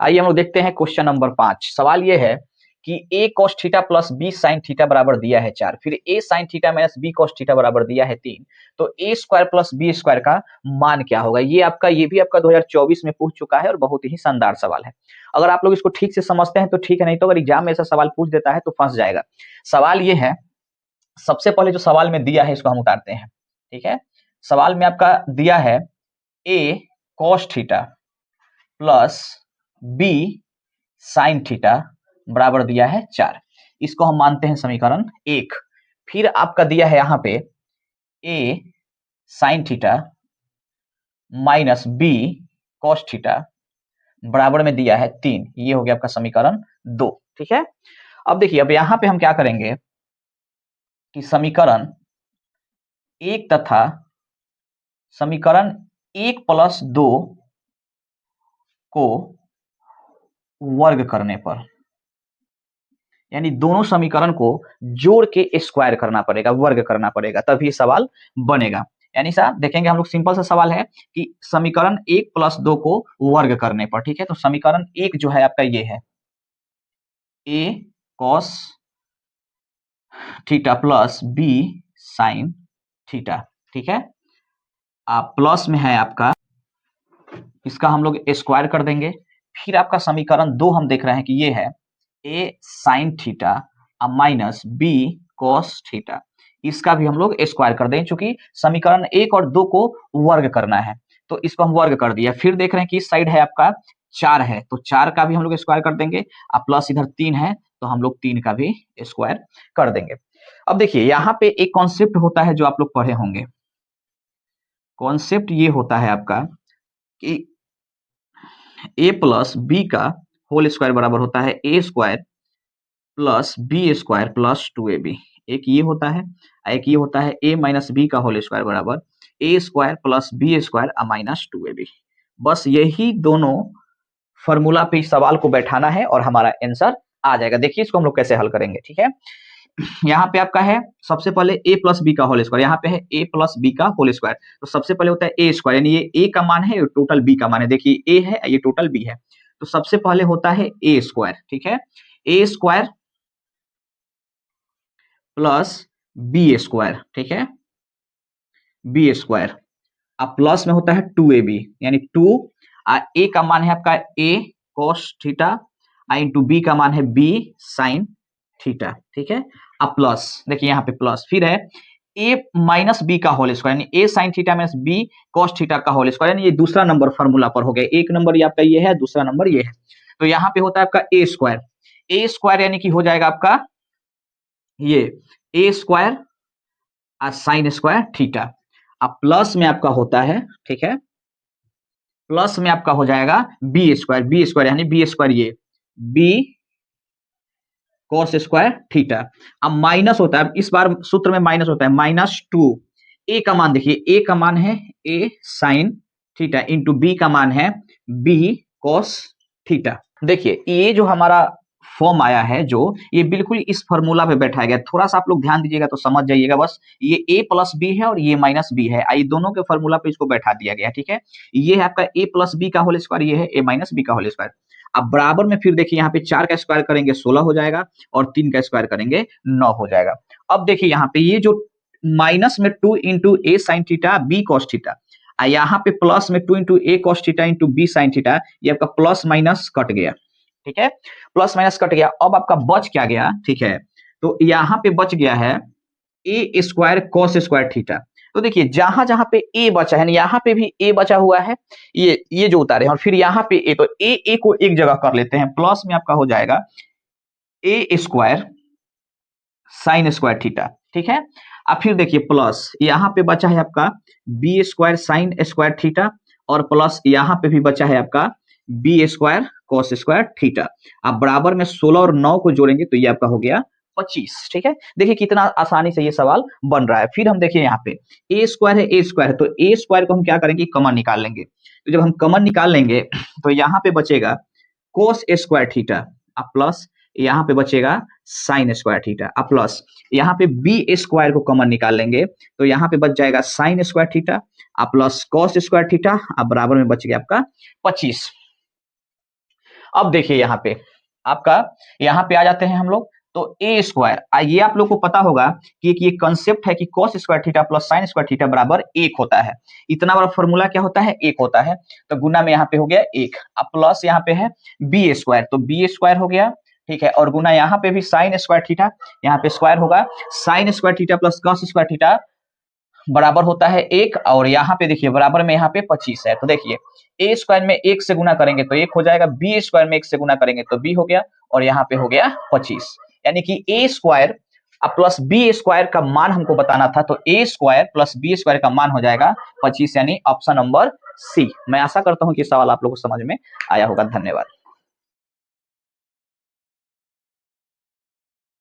आइए हम लोग देखते हैं क्वेश्चन नंबर 5। सवाल ये है कि a cos theta plus b sin theta बराबर दिया है 4, फिर a sin theta minus b cos theta बराबर दिया है 3, तो a square plus b square का मान क्या होगा। ये भी आपका 2024 में पूछ चुका है और बहुत ही शानदार सवाल है। अगर आप लोग इसको ठीक से समझते हैं तो ठीक है, नहीं तो अगर एग्जाम में ऐसा सवाल पूछ देता है तो फंस जाएगा। सवाल ये है, सबसे पहले जो सवाल में दिया है इसको हम उतारते हैं। ठीक है, सवाल में आपका दिया है a cos theta plus b sin theta बराबर दिया है 4। इसको हम मानते हैं समीकरण 1। फिर आपका दिया है यहाँ पे a sin theta minus b cos theta बराबर में दिया है 3। ये हो गया आपका समीकरण 2। ठीक है, अब देखिए, अब यहाँ पे हम क्या करेंगे कि समीकरण 1 तथा समीकरण 1 प्लस 2 को वर्ग करने पर, यानी दोनों समीकरण को जोड़ के स्क्वायर करना पड़ेगा, वर्ग करना पड़ेगा, तभी सवाल बनेगा। यानी साहब देखेंगे हम लोग, सिंपल सा सवाल है कि समीकरण 1 प्लस 2 को वर्ग करने पर। ठीक है, तो समीकरण 1 जो है आपका ये है a cos theta plus b sin theta. ठीक है, आप प्लस में है आपका, इसका हम लोग स्क्वायर कर देंगे। फिर आपका समीकरण 2 हम देख रहे हैं कि ये है a sin theta minus b cos theta. इसका भी हम लोग स्क्वायर कर दें, चूंकि समीकरण 1 और 2 को वर्ग करना है तो इसको हम वर्ग कर दिया। फिर देख रहे हैं कि इस साइड है आपका 4 है, तो 4 का भी हम लोग स्क्वायर कर देंगे। अब प्लस इधर 3 है तो हम लोग 3 का भी स्क्वायर कर देंगे। अब देखिए, यहाँ पे एक कॉन्सेप्ट होता है जो आप लोग पढ़े होंगे। कॉन्सेप्ट ये होता है आपका कि a प्लस बी का होल स्क्वायर बराबर होता है a square plus B square plus 2ab। एक ये होता है, एक ये होता है a माइनस बी का होल स्क्वायर बराबर a square plus B square minus 2ab। बस यही दोनों फॉर्मूला पे इस सवाल को बैठाना है और हमारा आंसर आ जाएगा। देखिए इसको हम लोग कैसे हल करेंगे। ठीक है, यहाँ पे आपका है सबसे पहले a प्लस बी का होल स्क्वायर, यहाँ पे है a प्लस बी का होल स्क्वायर, तो सबसे पहले होता है a स्क्वायर, यानी ये a का मान है, ये टोटल b का मान है। देखिए a है, ये टोटल b है, तो सबसे पहले होता है a स्क्वायर। ठीक है, a square plus B square. ठीक है, बी स्क्वायर, अब प्लस में होता है 2ab, यानी 2 a का मान है आपका a cos theta into B का मान है b sin थीटा। ठीक है, अब प्लस, देखिए यहाँ पे प्लस, फिर है a माइनस बी का होल स्क्वायर, यानी a sin theta minus b cos theta का होल स्क्वायर, यानी ये दूसरा नंबर फॉर्मूला पर हो गया। एक नंबर ये आपका ये है, दूसरा नंबर ये है, तो यहाँ पे होता है आपका a स्क्वायर यानी कि हो जाएगा आपका ये a square sine square theta. अब प्लस में आपका होता है, ठीक है, प्लस में आपका हो जाएगा बी स्क्वायर यानी बी स्क्वायर, ये बी cos स्क्वायर थीटा। अब माइनस होता है, अब इस बार सूत्र में माइनस होता है, माइनस 2 a का मान, देखिए a का मान है a sine theta into b का मान है b cos थीटा। देखिए ये जो हमारा फॉर्म आया है, जो ये बिल्कुल इस फॉर्मूला पे बैठाया गया, थोड़ा सा आप लोग ध्यान दीजिएगा तो समझ जाइएगा। बस ये a प्लस बी है और ये माइनस बी है, ये दोनों के फॉर्मूला पे इसको बैठा दिया गया। ठीक है, ये है आपका a प्लस बी का होल स्क्वायर, ये है a माइनस बी का होल स्क्वायर। अब बराबर में फिर देखिए यहाँ पे 4 का स्क्वायर करेंगे 16 हो जाएगा और 3 का स्क्वायर करेंगे 9 हो जाएगा। अब देखिए यहाँ पे ये जो माइनस में 2 into A sine theta B cos theta, यहाँ पे प्लस में 2 into A cos theta into B sine theta, ये आपका प्लस माइनस कट गया। ठीक है, प्लस माइनस कट गया। अब आपका बच क्या गया, ठीक है, तो यहाँ पे बच गया है ए स्क्वायर कॉस स्क्वायर थीटा। तो देखिए जहां जहां पे ए बचा है, यहाँ पे भी ए बचा हुआ है, ये जो उतारे हैं, और फिर यहाँ पे ए, तो ए को एक जगह कर लेते हैं, प्लस में आपका हो जाएगा ए स्क्वायर साइन स्क्वायर थीटा। ठीक है, अब फिर देखिए प्लस यहाँ पे बचा है आपका B square sine square theta, और प्लस यहाँ पे भी बचा है आपका B square cos square theta. अब बराबर में 16 और 9 को जोड़ेंगे तो ये आपका हो गया 25। ठीक है, देखिए कितना आसानी से ये सवाल बन रहा है। फिर हम देखिए यहाँ पे ए स्क्वायर है, तो ए स्क्वायर को हम क्या करेंगे, कॉमन निकाल लेंगे। तो जब हम कॉमन निकाल लेंगे तो यहाँ पे बचेगा कोस स्क्वायर थीटा, अब प्लस यहाँ पे बचेगा साइन स्क्वायर थीटा, अब प्लस यहाँ पे बी स्क्वायर को कॉमन निकाल लेंगे तो यहाँ पे बच जाएगा साइन स्क्वायर थीटा, अब प्लस कॉस स्क्वायर थीटा, अब बराबर में बच गया आपका 25। अब देखिए यहाँ पे आपका, यहाँ पे आ जाते हैं हम लोग, तो ए स्क्वायर, ये आप लोग को पता होगा कि एक ये कंसेप्ट है कि cos square theta plus sign square theta बराबर 1 होता है। इतना बड़ा फॉर्मूला क्या होता है, 1 होता है। तो गुना में यहाँ पे हो गया 1, अब प्लस यहाँ पे है बी स्क्वायर, तो बी स्क्वायर हो गया, ठीक है, और गुना यहाँ पे भी साइन स्क्वायर थीटा, यहाँ पे स्क्वायर होगा, sign square theta plus cos square theta बराबर होता है 1, और यहाँ पे देखिए बराबर में यहाँ पे 25 है। तो देखिए ए स्क्वायर में 1 से गुना करेंगे तो 1 हो जाएगा, बी स्क्वायर में 1 से गुना करेंगे तो बी हो गया, और यहाँ पे हो गया 25। यानी कि ए स्क्वायर प्लस बी स्क्वायर का मान हमको बताना था, तो ए स्क्वायर प्लस बी स्क्वायर का मान हो जाएगा 25, यानी ऑप्शन नंबर सी। मैं आशा करता हूँ कि सवाल आप लोगों को समझ में आया होगा। धन्यवाद।